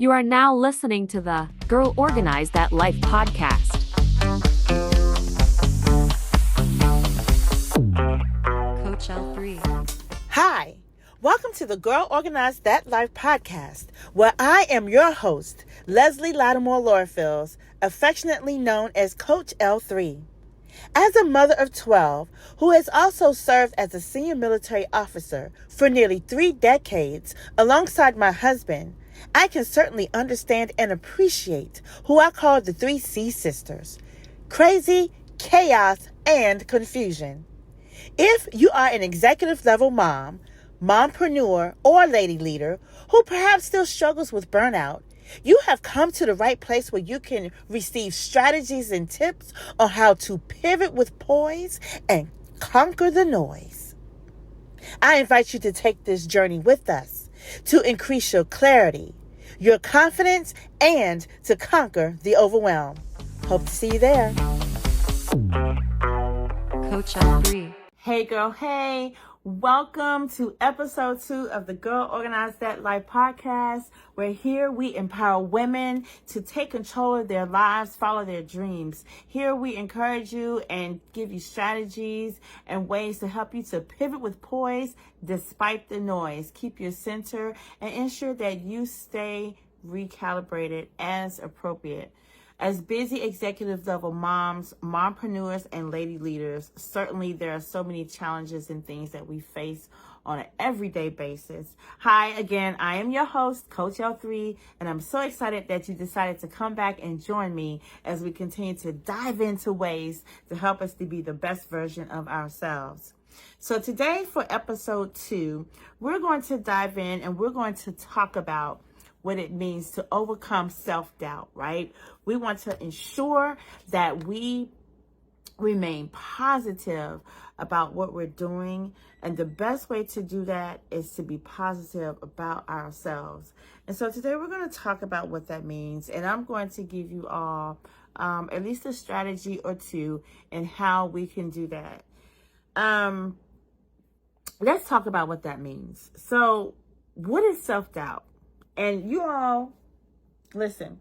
You are now listening to the Girl Organize That Life podcast. Coach L3. Hi, welcome to the Girl Organize That Life podcast, where I am your host, Leslie Latimore-Lorfils, affectionately known as Coach L3. As a mother of 12, who has also served as a senior military officer for nearly 3 decades alongside my husband, I can certainly understand and appreciate who I call the 3C sisters: crazy, chaos, and confusion. If you are an executive level mom, mompreneur, or lady leader who perhaps still struggles with burnout, you have come to the right place where you can receive strategies and tips on how to pivot with poise and conquer the noise. I invite you to take this journey with us to increase your clarity, your confidence, and to conquer the overwhelm. Hope to see you there. Coach L3. Hey girl, hey. Welcome to episode 2 of the Girl Organize That Life podcast, where here we empower women to take control of their lives, follow their dreams. Here we encourage you and give you strategies and ways to help you to pivot with poise despite the noise. Keep your center and ensure that you stay recalibrated as appropriate. As busy executive level moms, mompreneurs, and lady leaders, certainly there are so many challenges and things that we face on an everyday basis. Hi, again, I am your host, Coach L3, and I'm so excited that you decided to come back and join me as we continue to dive into ways to help us to be the best version of ourselves. So today for episode 2, we're going to dive in and we're going to talk about what it means to overcome self-doubt, right? We want to ensure that we remain positive about what we're doing. And the best way to do that is to be positive about ourselves. And so today we're going to talk about what that means. And I'm going to give you all at least a strategy or two in how we can do that. Let's talk about what that means. So what is self-doubt? And you all, listen,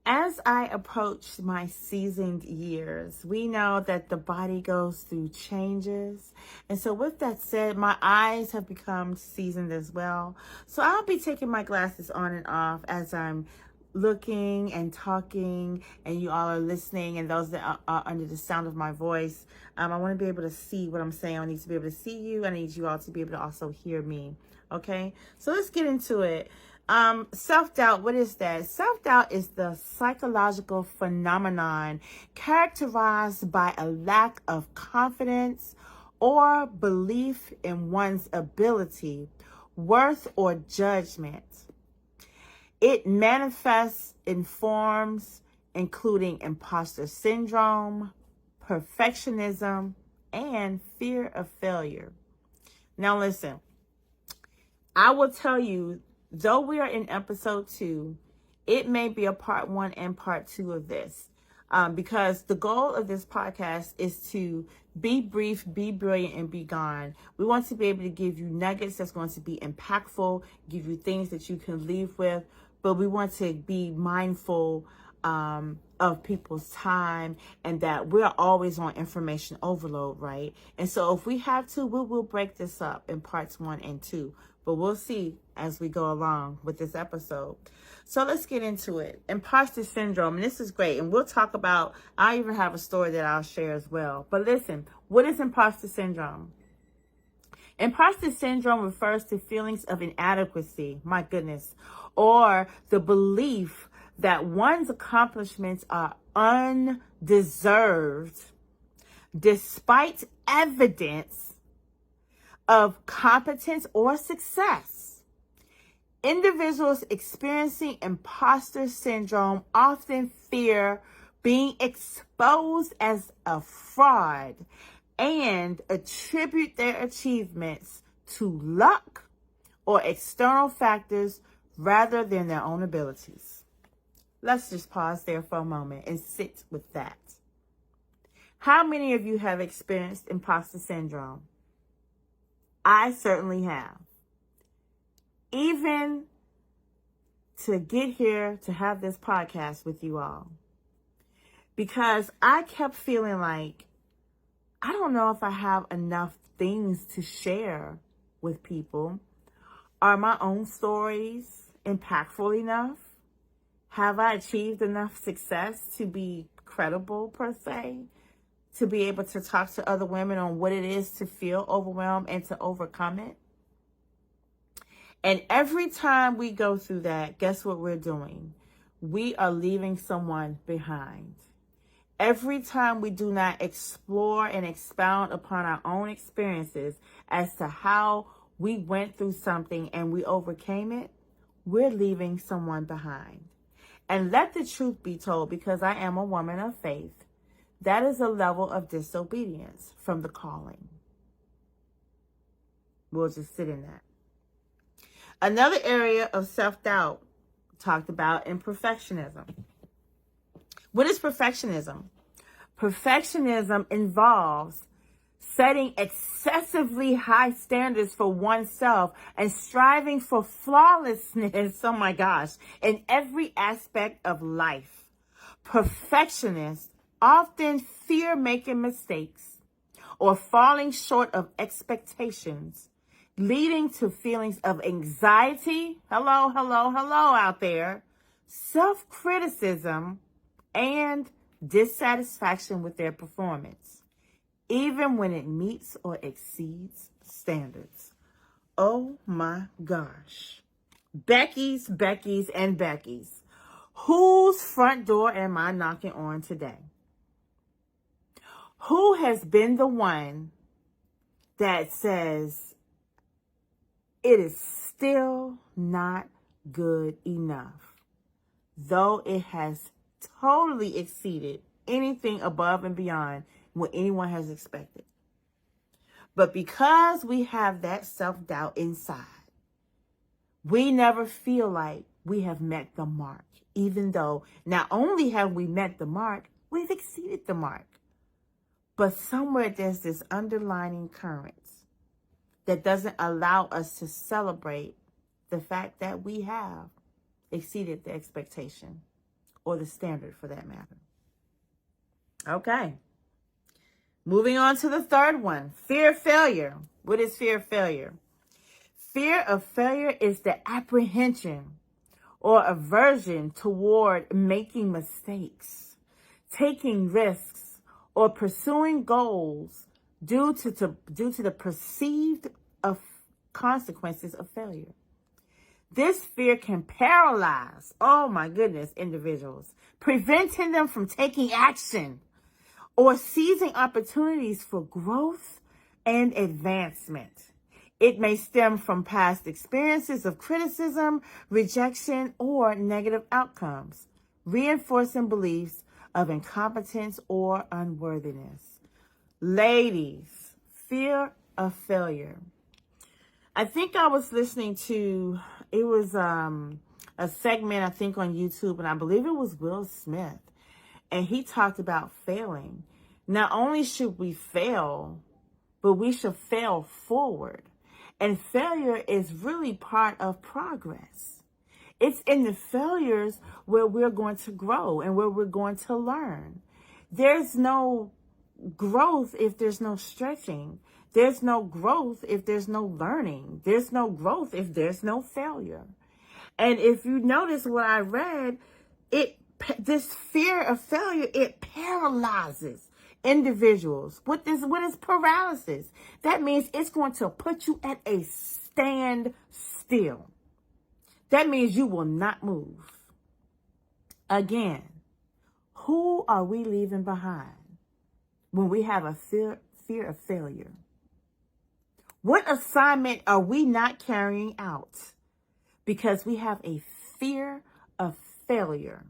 as I approach my seasoned years, we know that the body goes through changes. And so with that said, my eyes have become seasoned as well. So I'll be taking my glasses on and off as I'm looking and talking, and you all are listening, and those that are under the sound of my voice. I want to be able to see what I'm saying. I need to be able to see you. I need you all to be able to also hear me. Okay, so let's get into it. Self-doubt, what is that? Self-doubt is the psychological phenomenon characterized by a lack of confidence or belief in one's ability, worth, or judgment. It manifests in forms including imposter syndrome, perfectionism, and fear of failure. Now listen, I will tell you, though we are in episode 2, it may be a part 1 and part 2 of this. Because the goal of this podcast is to be brief, be brilliant, and be gone. We want to be able to give you nuggets that's going to be impactful, give you things that you can leave with, but we want to be mindful of people's time, and that we're always on information overload, right? And so if we have to, we will break this up in parts 1 and 2. But we'll see as we go along with this episode. So let's get into it. Imposter syndrome, and this is great. And we'll talk about, I even have a story that I'll share as well. But listen, what is imposter syndrome? Imposter syndrome refers to feelings of inadequacy, my goodness, or the belief that one's accomplishments are undeserved despite evidence of competence or success. Individuals experiencing imposter syndrome often fear being exposed as a fraud and attribute their achievements to luck or external factors rather than their own abilities. Let's just pause there for a moment and sit with that. How many of you have experienced imposter syndrome? I certainly have. Even to get here to have this podcast with you all because I kept feeling like I don't know if I have enough things to share with people. Are my own stories impactful enough? Have I achieved enough success to be credible, per se? To be able to talk to other women on what it is to feel overwhelmed and to overcome it? And every time we go through that, guess what we're doing? We are leaving someone behind. Every time we do not explore and expound upon our own experiences as to how we went through something and we overcame it, we're leaving someone behind. And let the truth be told, because I am a woman of faith, that is a level of disobedience from the calling. We'll just sit in that. Another area of self-doubt talked about in perfectionism. What is perfectionism? Perfectionism involves setting excessively high standards for oneself and striving for flawlessness, oh my gosh, in every aspect of life. Perfectionists often fear making mistakes or falling short of expectations, leading to feelings of anxiety, hello out there, self-criticism, and dissatisfaction with their performance, even when it meets or exceeds standards. Oh my gosh. Becky's, and Becky's. Whose front door am I knocking on today? Who has been the one that says it is still not good enough, though it has totally exceeded anything above and beyond what anyone has expected? But because we have that self-doubt inside, we never feel like we have met the mark, even though not only have we met the mark, we've exceeded the mark. But somewhere there's this underlying current that doesn't allow us to celebrate the fact that we have exceeded the expectation or the standard for that matter. Okay. Moving on to the third one, fear of failure. What is fear of failure? Fear of failure is the apprehension or aversion toward making mistakes, taking risks, or pursuing goals due to the perceived consequences of failure. This fear can paralyze, oh my goodness, individuals, preventing them from taking action or seizing opportunities for growth and advancement. It may stem from past experiences of criticism, rejection, or negative outcomes, reinforcing beliefs of incompetence or unworthiness. Ladies, fear of failure. I think I was listening to, it was a segment, I think, on YouTube, and I believe it was Will Smith. And he talked about failing. Not only should we fail, but we should fail forward. And failure is really part of progress. It's in the failures where we're going to grow and where we're going to learn. There's no growth if there's no stretching. There's no growth if there's no learning. There's no growth if there's no failure. And if you notice what I read, this fear of failure, it paralyzes individuals. What is paralysis? That means it's going to put you at a standstill. That means you will not move. Again, who are we leaving behind when we have a fear of failure? What assignment are we not carrying out because we have a fear of failure?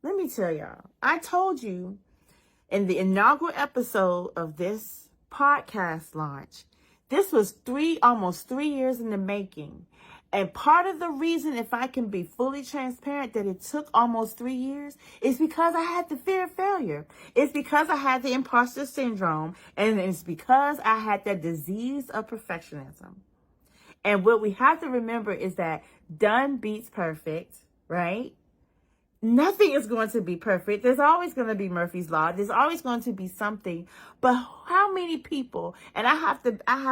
Let me tell y'all, I told you in the inaugural episode of this podcast launch, this was almost 3 years in the making. And part of the reason, if I can be fully transparent, that it took almost 3 years is because I had the fear of failure. It's because I had the imposter syndrome. And it's because I had that disease of perfectionism. And what we have to remember is that Done beats perfect, right? Nothing is going to be perfect. There's always going to be Murphy's Law. There's always going to be something. But how many people, and I have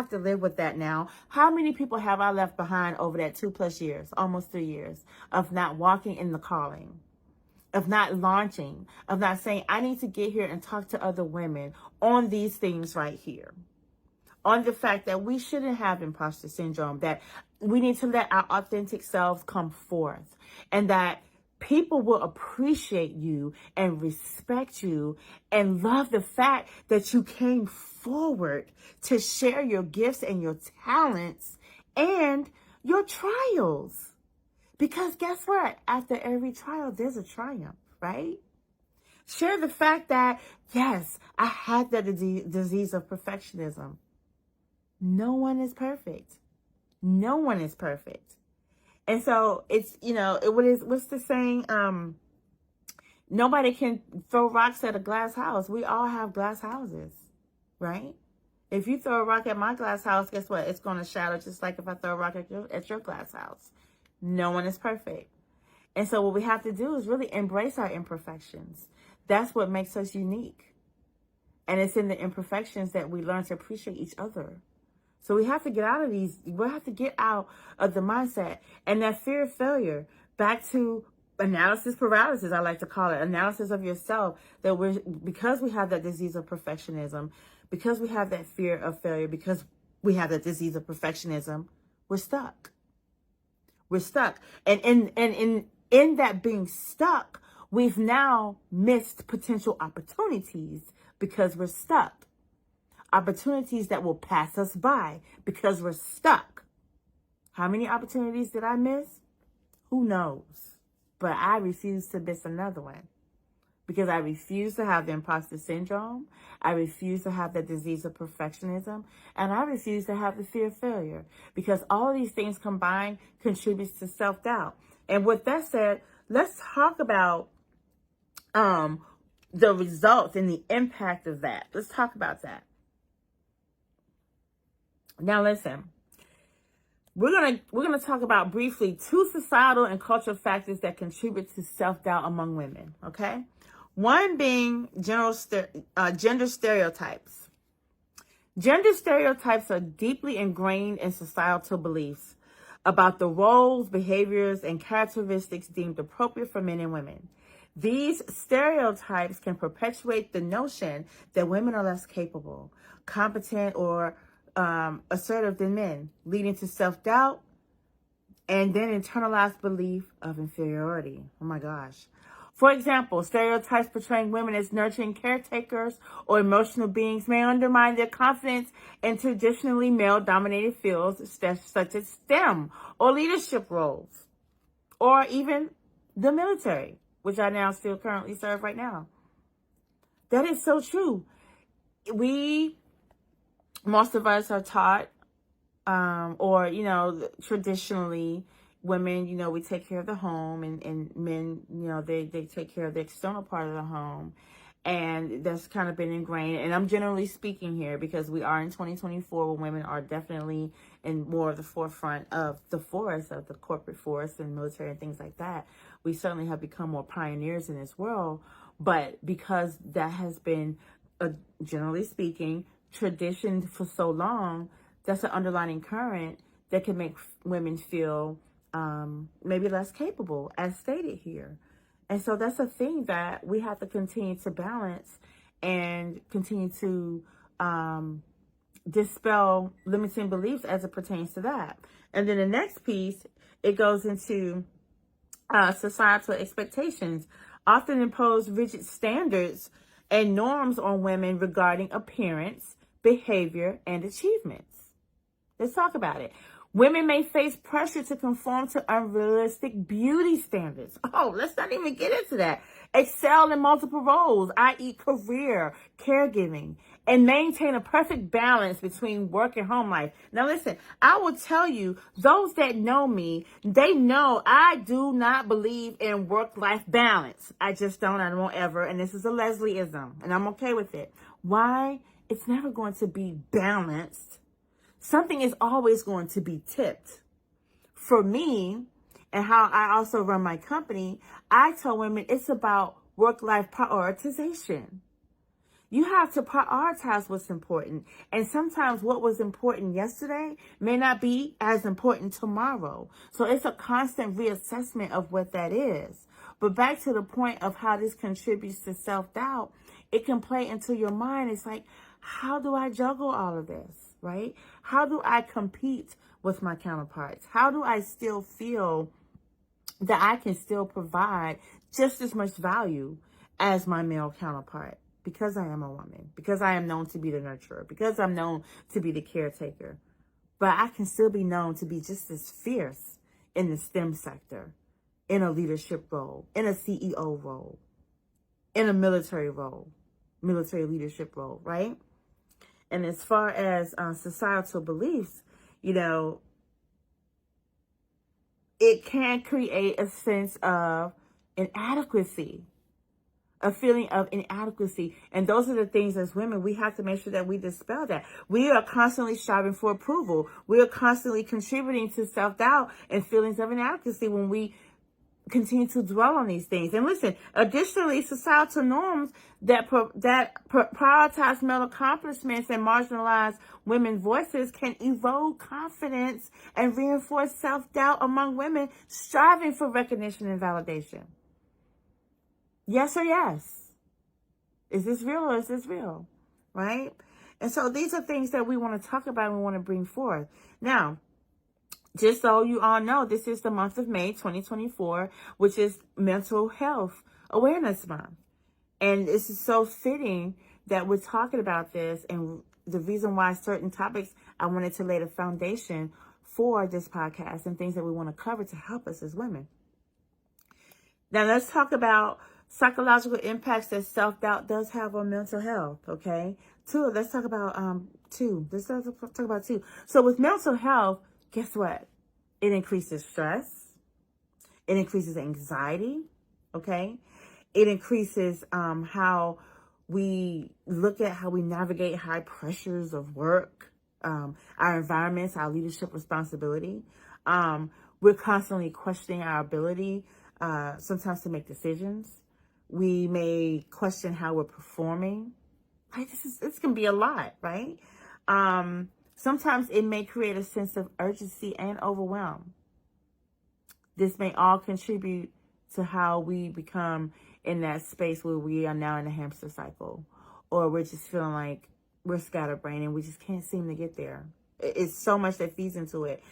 to live with that now. How many people have I left behind over that 2+ years, almost 3 years, of not walking in the calling, of not launching, of not saying, I need to get here and talk to other women on these things right here. On the fact that we shouldn't have imposter syndrome, that we need to let our authentic selves come forth, and that people will appreciate you and respect you and love the fact that you came forward to share your gifts and your talents and your trials. Because guess what? After every trial, there's a triumph, right? Share the fact that, yes, I had the disease of perfectionism. No one is perfect. No one is perfect. And so it's, what's the saying? Nobody can throw rocks at a glass house. We all have glass houses, right? If you throw a rock at my glass house, guess what? It's going to shatter just like if I throw a rock at your glass house. No one is perfect. And so what we have to do is really embrace our imperfections. That's what makes us unique. And it's in the imperfections that we learn to appreciate each other. So we have to get out of the mindset and that fear of failure. Back to analysis paralysis, I like to call it, analysis of yourself, that because we have that disease of perfectionism, because we have that fear of failure, because we have that disease of perfectionism, we're stuck. We're stuck. And in that being stuck, we've now missed potential opportunities because we're stuck. Opportunities that will pass us by because we're stuck. How many opportunities did I miss? Who knows? But I refuse to miss another one because I refuse to have the imposter syndrome. I refuse to have the disease of perfectionism, and I refuse to have the fear of failure, because all of these things combined contributes to self-doubt. And with that said, let's talk about the results and the impact of that. Let's talk about that. Now listen, we're gonna talk about briefly 2 societal and cultural factors that contribute to self-doubt among women. Okay, one being gender stereotypes. Gender stereotypes are deeply ingrained in societal beliefs about the roles, behaviors, and characteristics deemed appropriate for men and women. These stereotypes can perpetuate the notion that women are less capable, competent, or assertive than men, leading to self-doubt and then internalized belief of inferiority. Oh my gosh. For example, stereotypes portraying women as nurturing caretakers or emotional beings may undermine their confidence in traditionally male-dominated fields such as STEM or leadership roles, or even the military, which I now still currently serve right now. That is so true. Most of us are taught, traditionally, women, we take care of the home, and men, they take care of the external part of the home. And that's kind of been ingrained. And I'm generally speaking here because we are in 2024 where women are definitely in more of the forefront of the force, of the corporate force and military and things like that. We certainly have become more pioneers in this world. But because that has been, generally speaking, tradition for so long, that's an underlying current that can make women feel maybe less capable, as stated here. And so that's a thing that we have to continue to balance and continue to dispel limiting beliefs as it pertains to that. And then the next piece, it goes into societal expectations, often impose rigid standards and norms on women regarding appearance, behavior, and achievements. Let's talk about it. Women may face pressure to conform to unrealistic beauty standards. Oh, let's not even get into that. Excel in multiple roles, i.e. career, caregiving, and maintain a perfect balance between work and home life. Now listen, I will tell you, those that know me, they know I do not believe in work-life balance. I just don't, I won't ever, and this is a Leslieism, and I'm okay with it. Why? It's never going to be balanced. Something is always going to be tipped. For me, and how I also run my company, I tell women it's about work-life prioritization. You have to prioritize what's important. And sometimes what was important yesterday may not be as important tomorrow. So it's a constant reassessment of what that is. But back to the point of how this contributes to self-doubt, it can play into your mind. It's like, how do I juggle all of this, right? How do I compete with my counterparts? How do I still feel that I can still provide just as much value as my male counterpart? Because I am a woman, because I am known to be the nurturer, because I'm known to be the caretaker. But I can still be known to be just as fierce in the STEM sector, in a leadership role, in a CEO role, in a military role, military leadership role, right? And as far as societal beliefs, it can create a sense of inadequacy, a feeling of inadequacy. And those are the things as women, we have to make sure that we dispel that. We are constantly striving for approval. We are constantly contributing to self-doubt and feelings of inadequacy when we continue to dwell on these things. And listen, additionally, societal norms that prioritize male accomplishments and marginalize women's voices can erode confidence and reinforce self-doubt among women striving for recognition and validation. Yes or yes? Is this real or is this real? Right? And so these are things that we want to talk about and we want to bring forth. Now, just so you all know, this is the month of May 2024, which is Mental Health Awareness Month. And this is so fitting that we're talking about this. And the reason why certain topics, I wanted to lay the foundation for this podcast and things that we want to cover to help us as women. Now, let's talk about psychological impacts that self-doubt does have on mental health, okay? Let's talk about two. So with mental health, guess what? It increases stress. It increases anxiety, okay? It increases how we look at how we navigate high pressures of work, our environments, our leadership responsibility. We're constantly questioning our ability sometimes to make decisions. We may question how we're performing. Right? This can be a lot, right? Sometimes it may create a sense of urgency and overwhelm. This may all contribute to how we become in that space where we are now in a hamster cycle, or we're just feeling like we're scatterbrained and we just can't seem to get there. It's so much that feeds into it.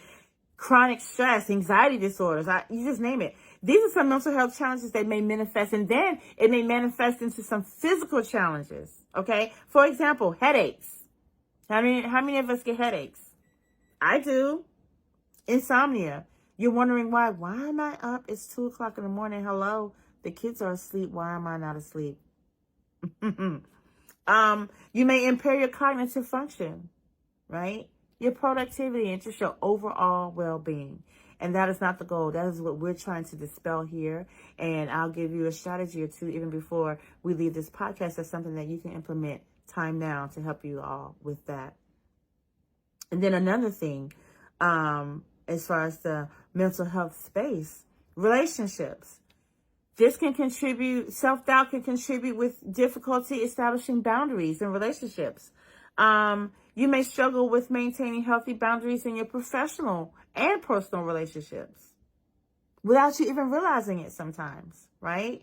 Chronic stress, anxiety disorders, you just name it. These are some mental health challenges that may manifest, and then it may manifest into some physical challenges, okay? For example, headaches. How many of us get headaches? I do. Insomnia. You're wondering why. Why am I up? It's 2 o'clock in the morning. Hello. The kids are asleep. Why am I not asleep? You may impair your cognitive function, right? Your productivity and just your overall well-being. And that is not the goal. That is what we're trying to dispel here. And I'll give you a strategy or two even before we leave this podcast. That's something that you can implement time now to help you all with that. And then another thing, as far as the mental health space, relationships. This can contribute, self-doubt can contribute with difficulty establishing boundaries in relationships. You may struggle with maintaining healthy boundaries in your professional and personal relationships without you even realizing it sometimes, right?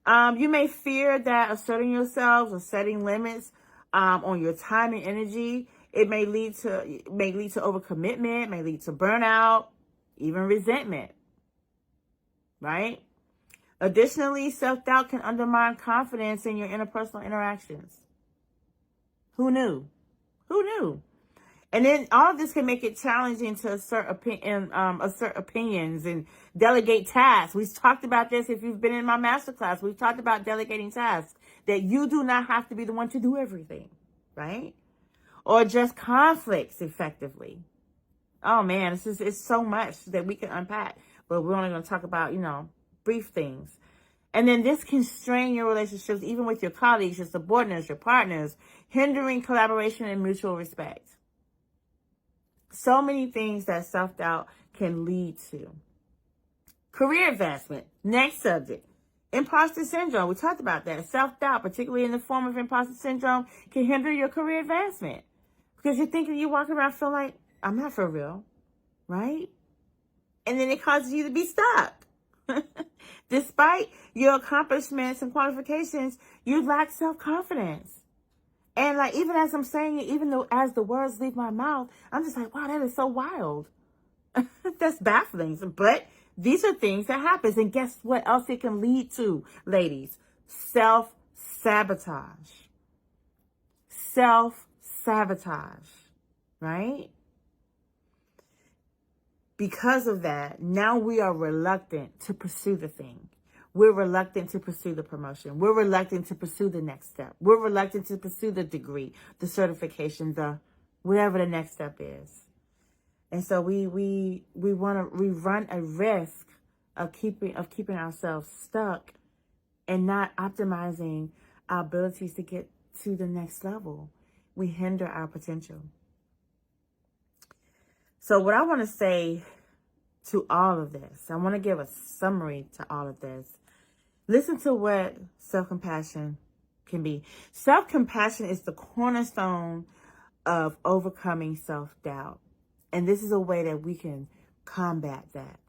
You may fear that asserting yourselves or setting limits on your time and energy, it may lead to overcommitment, may lead to burnout, even resentment, right? Additionally, self-doubt can undermine confidence in your interpersonal interactions. Who knew? And then all of this can make it challenging to assert opinions and delegate tasks. We've talked about this if you've been in my masterclass. We've talked about delegating tasks, that you do not have to be the one to do everything, right? Or address conflicts effectively. Oh man, it's so much that we can unpack, but we're only going to talk about, brief things. And then this can strain your relationships, even with your colleagues, your subordinates, your partners, hindering collaboration and mutual respect. So many things that self-doubt can lead to. Career advancement. Next subject. Imposter syndrome. We talked about that. Self-doubt, particularly in the form of imposter syndrome, can hinder your career advancement. Because you're thinking, you're walking around feeling like, I'm not for real. Right? And then it causes you to be stuck. Despite your accomplishments and qualifications, you lack self-confidence. And like, even as I'm saying it, even though as the words leave my mouth, I'm just like, wow, that is so wild. That's baffling. But these are things that happens. And guess what else it can lead to, ladies? Self-sabotage. Self-sabotage. Right? Because of that, now we are reluctant to pursue the thing. We're reluctant to pursue the promotion. We're reluctant to pursue the next step. We're reluctant to pursue the degree, the certification, the whatever the next step is. And so we run a risk of keeping ourselves stuck and not optimizing our abilities to get to the next level. We hinder our potential. So what I want to say to all of this, I want to give a summary to all of this. Listen to what self-compassion can be. Self-compassion is the cornerstone of overcoming self-doubt. And this is a way that we can combat that.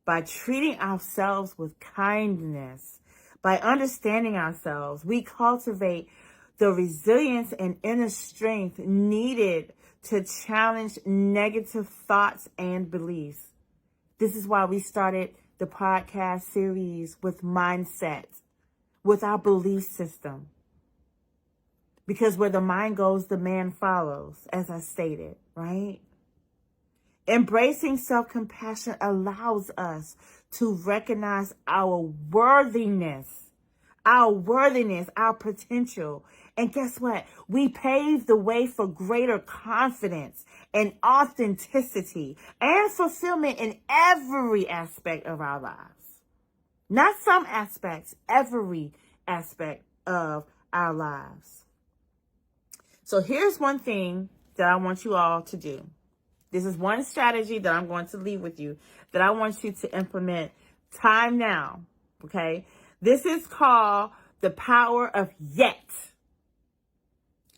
By treating ourselves with kindness, by understanding ourselves, we cultivate the resilience and inner strength needed to challenge negative thoughts and beliefs. This is why we started the podcast series with mindset, with our belief system. Because where the mind goes, the man follows, as I stated, right? Embracing self-compassion allows us to recognize our worthiness, our potential. And guess what? We pave the way for greater confidence and authenticity and fulfillment in every aspect of our lives. Not some aspects, every aspect of our lives. So here's one thing that I want you all to do. This is one strategy that I'm going to leave with you that I want you to implement time now. Okay? This is called the power of yet.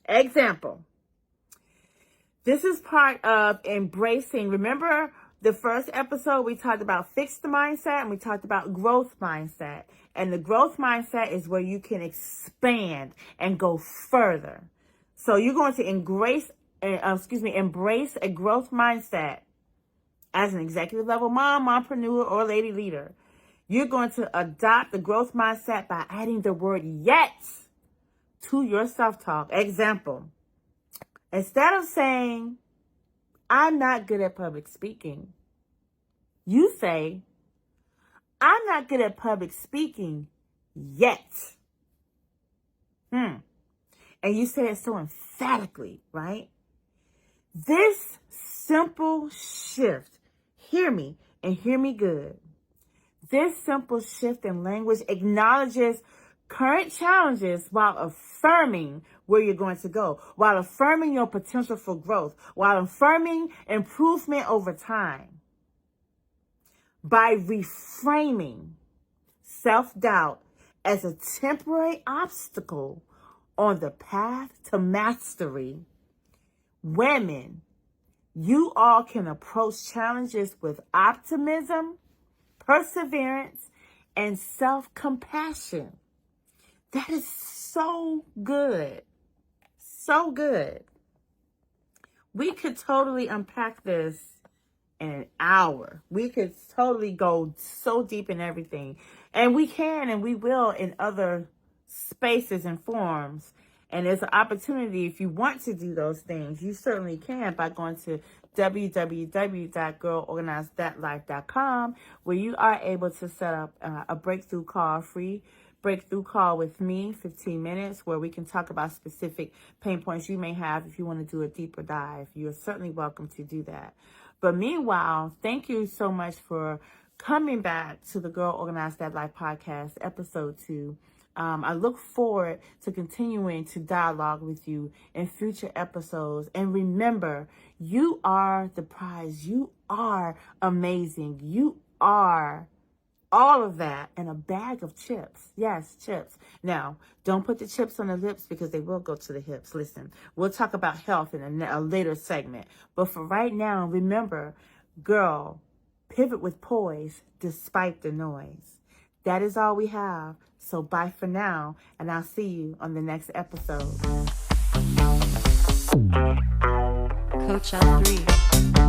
Example. This is part of embracing. Remember the first episode, we talked about fixed mindset and we talked about growth mindset. And the growth mindset is where you can expand and go further. So you're going to embrace a growth mindset as an executive level mom, mompreneur, or lady leader. You're going to adopt the growth mindset by adding the word yet to your self-talk. Example. Instead of saying, I'm not good at public speaking, you say, I'm not good at public speaking yet. And you say it so emphatically, right? This simple shift, hear me and hear me good. This simple shift in language acknowledges current challenges while affirming where you're going to go, while affirming your potential for growth, while affirming improvement over time. By reframing self-doubt as a temporary obstacle on the path to mastery, women, you all can approach challenges with optimism, perseverance, and self-compassion. That is so good. So good. We could totally unpack this in an hour. We could totally go so deep in everything. And we can and we will in other spaces and forms. And there's an opportunity, if you want to do those things, you certainly can by going to www.girlorganizedthatlife.com, where you are able to set up a breakthrough call, free breakthrough call with me, 15 minutes, where we can talk about specific pain points you may have. If you want to do a deeper dive, you're certainly welcome to do that. But meanwhile, thank you so much for coming back to the Girl Organize That Life podcast, episode 2. I look forward to continuing to dialogue with you in future episodes. And remember, you are the prize. You are amazing. You are all of that in a bag of chips. Yes, chips. Now, don't put the chips on the lips because they will go to the hips. Listen, we'll talk about health in a later segment. But for right now, remember, girl, pivot with poise despite the noise. That is all we have. So bye for now, and I'll see you on the next episode. Coach L3.